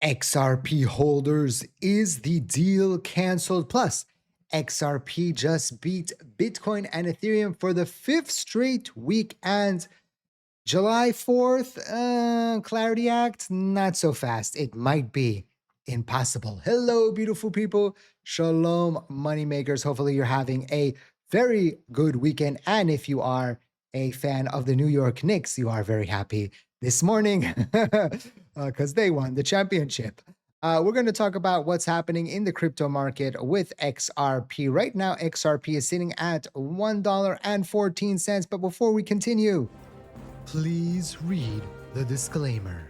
XRP holders, is the deal canceled? Plus, XRP just beat Bitcoin and Ethereum for the fifth straight week. And July 4th, Clarity Act, not so fast. It might be impossible. Hello, beautiful people. Shalom, moneymakers. Hopefully, you're having a very good weekend. And if you are a fan of the New York Knicks, you are very happy this morning because they won the championship. We're going to talk about what's happening in the crypto market with XRP. Right now, XRP is sitting at $1.14. But before we continue, please read the disclaimer.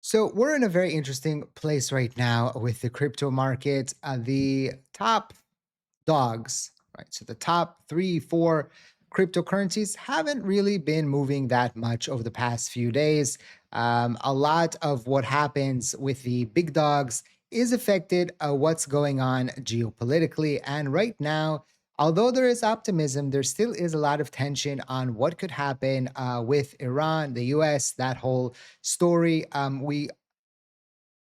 So we're in a very interesting place right now with the crypto market. The top dogs, right? So the top 3, 4 cryptocurrencies haven't really been moving that much over the past few days. A lot of what happens with the big dogs is affected what's going on geopolitically. And right now, although there is optimism, there still is a lot of tension on what could happen with Iran, the US, that whole story. We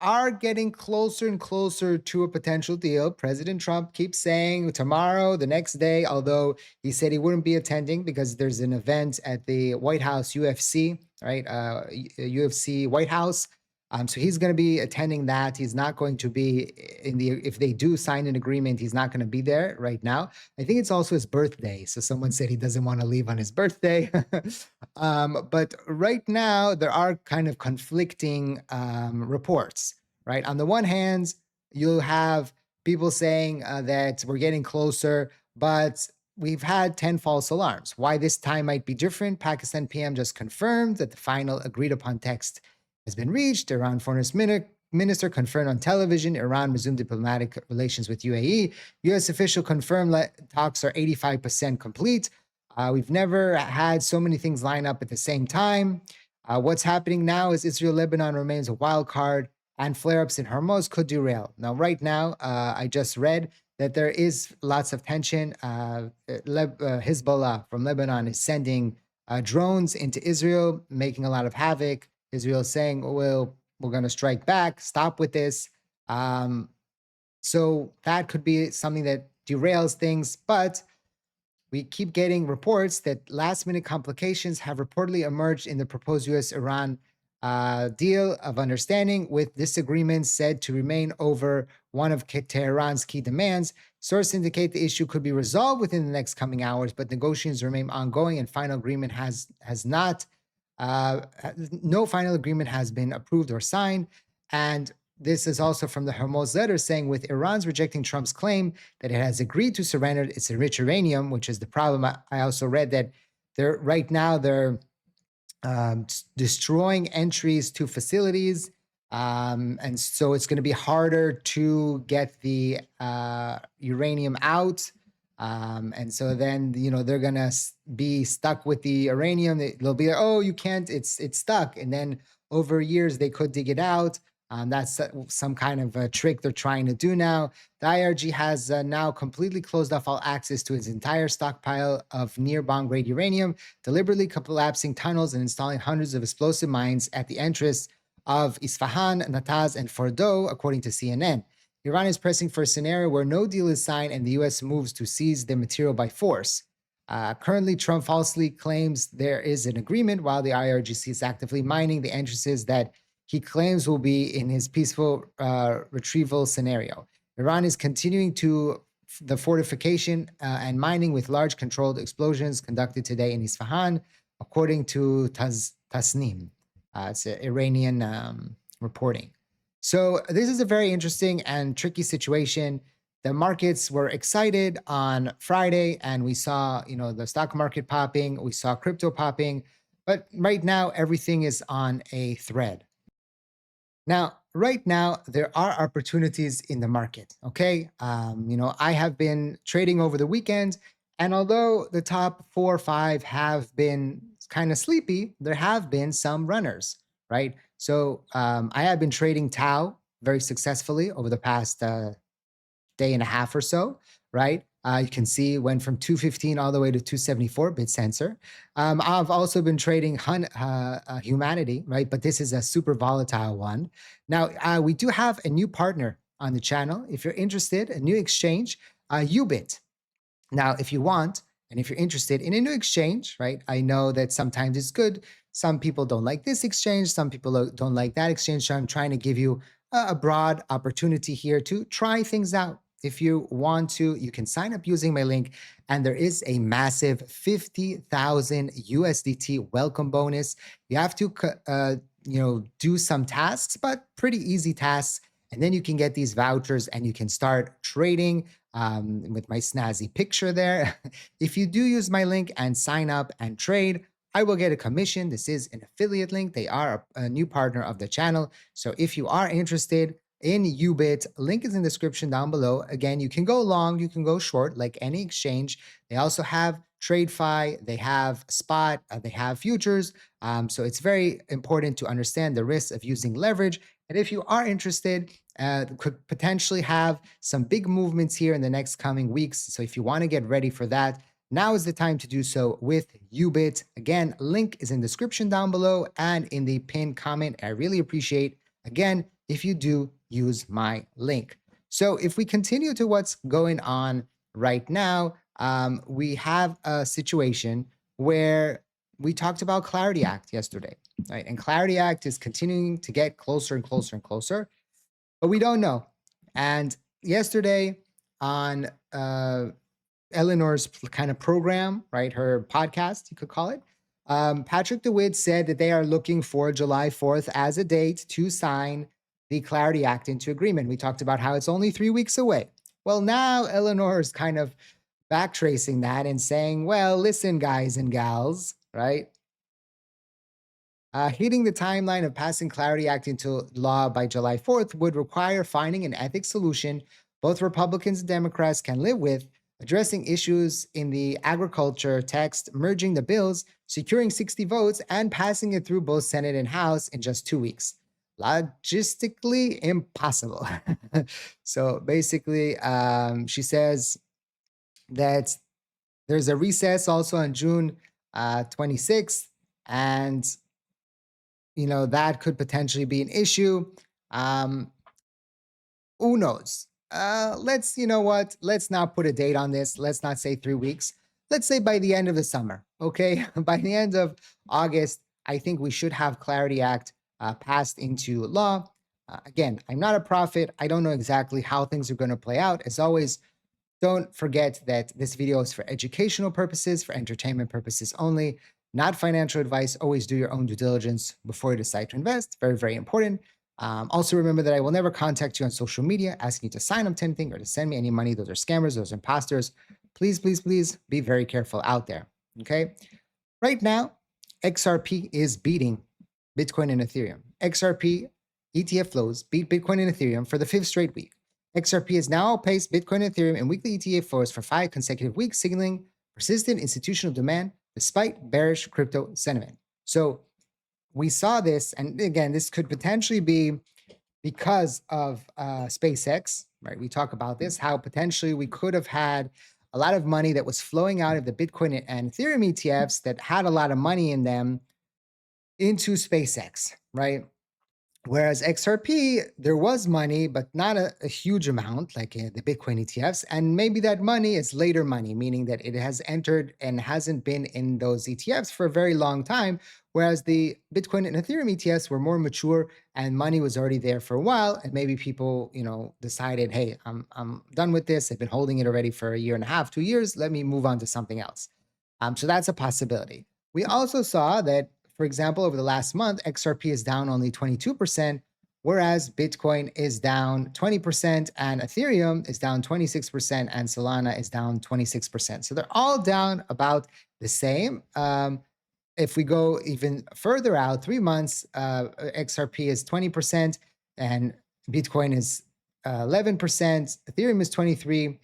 are getting closer and closer to a potential deal. President Trump keeps saying tomorrow, the next day, although he said he wouldn't be attending because there's an event at the White House UFC, right? UFC White House. So he's going to be attending that. He's not going to be if they do sign an agreement, he's not going to be there right now. I think it's also his birthday. So someone said he doesn't want to leave on his birthday. But right now, there are kind of conflicting reports, right? On the one hand, you'll have people saying that we're getting closer, but we've had 10 false alarms. Why this time might be different? Pakistan PM just confirmed that the final agreed upon text has been reached. Iran Foreign Minister confirmed on television Iran resumed diplomatic relations with UAE. U.S. official confirmed talks are 85% complete. We've never had so many things line up at the same time. What's happening now is Israel-Lebanon remains a wild card, and flare-ups in Hormuz could derail. Now, right now, I just read that there is lots of tension. Hezbollah from Lebanon is sending drones into Israel, making a lot of havoc. Israel is saying, well, we're going to strike back, stop with this. So that could be something that derails things, but we keep getting reports that last-minute complications have reportedly emerged in the proposed U.S.-Iran deal of understanding, with disagreements said to remain over one of Tehran's key demands. Sources indicate the issue could be resolved within the next coming hours, but negotiations remain ongoing, and final agreement has not. No final agreement has been approved or signed, and this is also from the Hormuz letter saying, with Iran's rejecting Trump's claim that it has agreed to surrender its enriched uranium, which is the problem. I also read that right now they're destroying entries to facilities. And so it's going to be harder to get the uranium out. And so then, they're going to be stuck with the uranium. They'll be like, oh, you can't, it's stuck. And then over years, they could dig it out. That's some kind of a trick they're trying to do now. The IRG has now completely closed off all access to its entire stockpile of near bomb-grade uranium, deliberately collapsing tunnels and installing hundreds of explosive mines at the entrance of Isfahan, Natanz, and Fordow, according to CNN. Iran is pressing for a scenario where no deal is signed and the U.S. moves to seize the material by force. Currently, Trump falsely claims there is an agreement, while the IRGC is actively mining the entrances that he claims will be in his peaceful retrieval scenario. Iran is continuing to the fortification and mining with large controlled explosions conducted today in Isfahan, according to Tasnim. It's Iranian reporting. So this is a very interesting and tricky situation. The markets were excited on Friday, and we saw, the stock market popping, we saw crypto popping, but right now everything is on a thread. Now, right now, there are opportunities in the market, okay? I have been trading over the weekend, and although the top 4 or 5 have been kind of sleepy, there have been some runners, right? So I have been trading Tau very successfully over the past day and a half or so, right? You can see went from 215 all the way to 274 bit sensor. I've also been trading humanity, right? But this is a super volatile one. Now, we do have a new partner on the channel. If you're interested, a new exchange, Yubit. Now, if you want, and if you're interested in a new exchange, right? I know that sometimes it's good. Some people don't like this exchange. Some people don't like that exchange. So I'm trying to give you a broad opportunity here to try things out. If you want to, you can sign up using my link, and there is a massive 50,000 USDT welcome bonus. You have to, do some tasks, but pretty easy tasks, and then you can get these vouchers and you can start trading with my snazzy picture there. If you do use my link and sign up and trade, I will get a commission. This is an affiliate link. They are a new partner of the channel. So if you are interested in Yubit, link is in the description down below. Again, you can go long, you can go short, like any exchange. They also have TradeFi, they have spot, they have futures. So it's very important to understand the risks of using leverage. And if you are interested, could potentially have some big movements here in the next coming weeks. So if you want to get ready for that, now is the time to do so with Yubit. Again, link is in the description down below and in the pinned comment. I really appreciate, again, if you do use my link. So if we continue to what's going on right now, we have a situation where we talked about Clarity Act yesterday, right? And Clarity Act is continuing to get closer and closer and closer, but we don't know. And yesterday on Eleanor's kind of program, right, her podcast, you could call it, Patrick DeWitt said that they are looking for July 4th as a date to sign the Clarity Act into agreement. We talked about how it's only 3 weeks away. Well, now Eleanor is kind of backtracing that and saying, well, listen, guys and gals, right? Hitting the timeline of passing Clarity Act into law by July 4th would require finding an ethics solution both Republicans and Democrats can live with, addressing issues in the agriculture text, merging the bills, securing 60 votes, and passing it through both Senate and House in just 2 weeks. Logistically impossible. So basically, she says that there's a recess also on June 26th, and that could potentially be an issue. Who knows? You know what? Let's not put a date on this. Let's not say 3 weeks. Let's say by the end of the summer, okay? By the end of August, I think we should have Clarity Act passed into law. Again, I'm not a prophet. I don't know exactly how things are going to play out. As always, don't forget that this video is for educational purposes, for entertainment purposes only, not financial advice. Always do your own due diligence before you decide to invest. Very, very important. Also, remember that I will never contact you on social media asking you to sign up to anything or to send me any money. Those are scammers. Those are imposters. Please, please, please be very careful out there. Okay. Right now, XRP is beating Bitcoin and Ethereum. XRP ETF flows beat Bitcoin and Ethereum for the 5th straight week. XRP has now outpaced Bitcoin and Ethereum in weekly ETF flows for 5 consecutive weeks, signaling persistent institutional demand despite bearish crypto sentiment. So we saw this, and again, this could potentially be because of SpaceX, right? We talk about this, how potentially we could have had a lot of money that was flowing out of the Bitcoin and Ethereum ETFs that had a lot of money in them into SpaceX, right? Whereas XRP, there was money, but not a huge amount like the Bitcoin ETFs. And maybe that money is later money, meaning that it has entered and hasn't been in those ETFs for a very long time. Whereas the Bitcoin and Ethereum ETFs were more mature and money was already there for a while. And maybe people, decided, hey, I'm done with this. I've been holding it already for a year and a half, 2 years. Let me move on to something else. So that's a possibility. We also saw that, for example, over the last month, XRP is down only 22%, whereas Bitcoin is down 20% and Ethereum is down 26% and Solana is down 26%. So they're all down about the same. If we go even further out, 3 months, XRP is 20% and Bitcoin is 11%, Ethereum is 23%,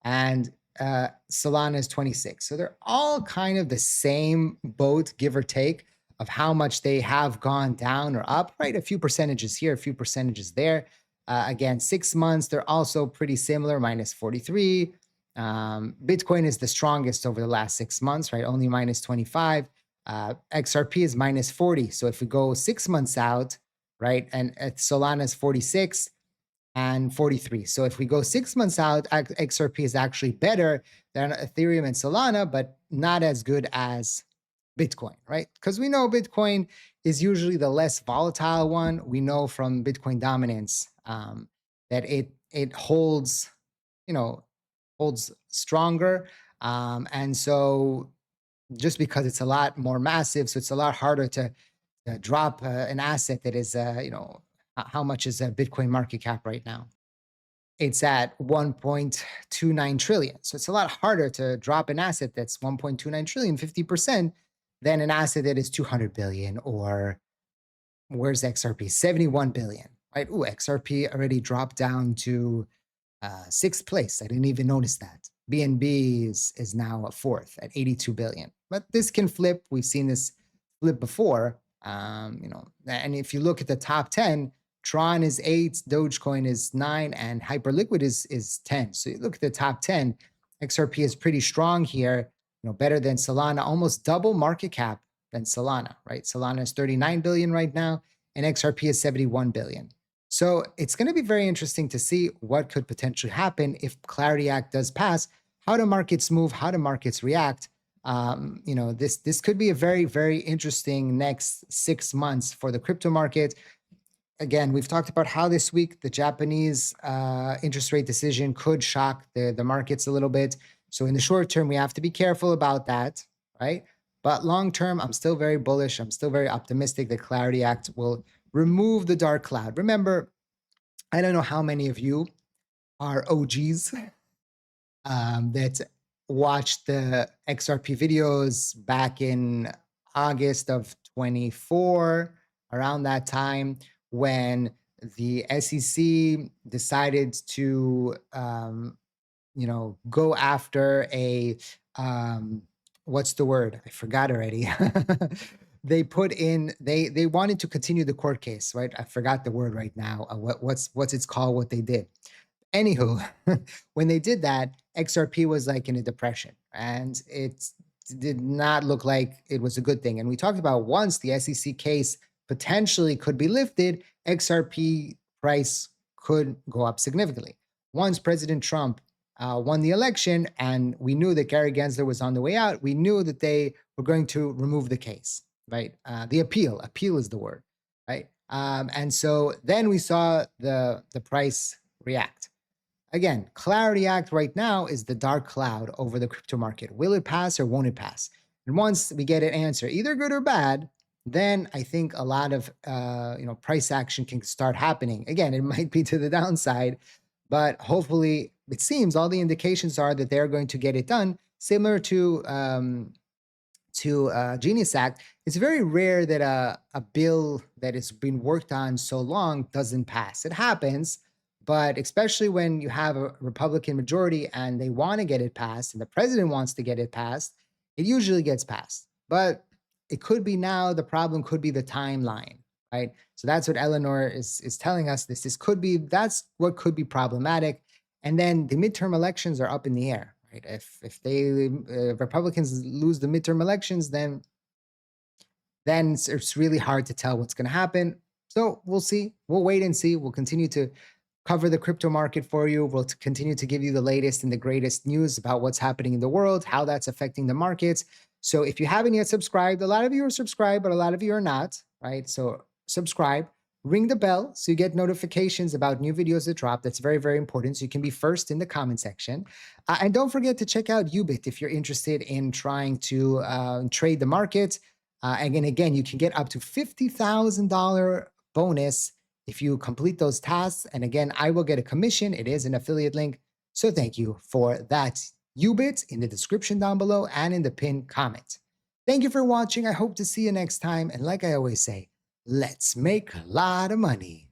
and Solana is 26. So they're all kind of the same boat, give or take, of how much they have gone down or up, right? A few percentages here, a few percentages there. Again, 6 months, they're also pretty similar, minus 43. Bitcoin is the strongest over the last 6 months, right? Only minus 25. XRP is minus 40. So if we go 6 months out, right, and Solana is 46 and 43. So if we go 6 months out, XRP is actually better than Ethereum and Solana, but not as good as Bitcoin, right? Because we know Bitcoin is usually the less volatile one. We know from Bitcoin dominance that it holds, you know, holds stronger. And so just because it's a lot more massive, so it's a lot harder to drop an asset that is, how much is a Bitcoin market cap right now? It's at 1.29 trillion. So it's a lot harder to drop an asset that's 1.29 trillion, 50%, than an asset that is 200 billion or where's XRP? 71 billion, right? Ooh, XRP already dropped down to sixth place. I didn't even notice that. BNB is now a fourth at 82 billion. But this can flip. We've seen this flip before. And if you look at the top 10, Tron is 8, Dogecoin is 9, and Hyperliquid is 10. So you look at the top 10, XRP is pretty strong here, better than Solana, almost double market cap than Solana, right? Solana is 39 billion right now, and XRP is 71 billion. So it's going to be very interesting to see what could potentially happen if Clarity Act does pass, how do markets move, how do markets react. This could be a very, very interesting next 6 months for the crypto market. Again, we've talked about how this week the Japanese interest rate decision could shock the markets a little bit. So in the short term, we have to be careful about that, right? But long term, I'm still very bullish. I'm still very optimistic that Clarity Act will remove the dark cloud. Remember, I don't know how many of you are OGs that watched the XRP videos back in August of 24, around that time when the SEC decided to, go after a, what's the word? I forgot already. They wanted to continue the court case, right? I forgot the word right now. What's it's called? What they did. Anywho, when they did that, XRP was like in a depression, and it did not look like it was a good thing. And we talked about once the SEC case potentially could be lifted, XRP price could go up significantly. Once President Trump won the election, and we knew that Gary Gensler was on the way out, we knew that they were going to remove the case, right? The appeal is the word, right? And so then we saw the price react. Again, Clarity Act right now is the dark cloud over the crypto market. Will it pass or won't it pass? And once we get an answer, either good or bad, then I think a lot of price action can start happening. Again, it might be to the downside, but hopefully, it seems all the indications are that they're going to get it done. Similar to Genius Act, it's very rare that a bill that has been worked on so long doesn't pass. It happens. But especially when you have a Republican majority and they want to get it passed and the president wants to get it passed, it usually gets passed. But it could be now, the problem could be the timeline, right? So that's what Eleanor is telling us. That's what could be problematic. And then the midterm elections are up in the air, right? If Republicans lose the midterm elections, then it's really hard to tell what's going to happen. So we'll see. We'll wait and see. We'll continue to cover the crypto market for you. We'll continue to give you the latest and the greatest news about what's happening in the world, how that's affecting the markets. So if you haven't yet subscribed, a lot of you are subscribed, but a lot of you are not, right? So subscribe, ring the bell so you get notifications about new videos that drop. That's very, very important. So you can be first in the comment section. And don't forget to check out Yubit if you're interested in trying to trade the market. And again, you can get up to $50,000 bonus if you complete those tasks. And again, I will get a commission. It is an affiliate link. So thank you for that. Yubit in the description down below and in the pinned comment. Thank you for watching. I hope to see you next time. And like I always say, let's make a lot of money.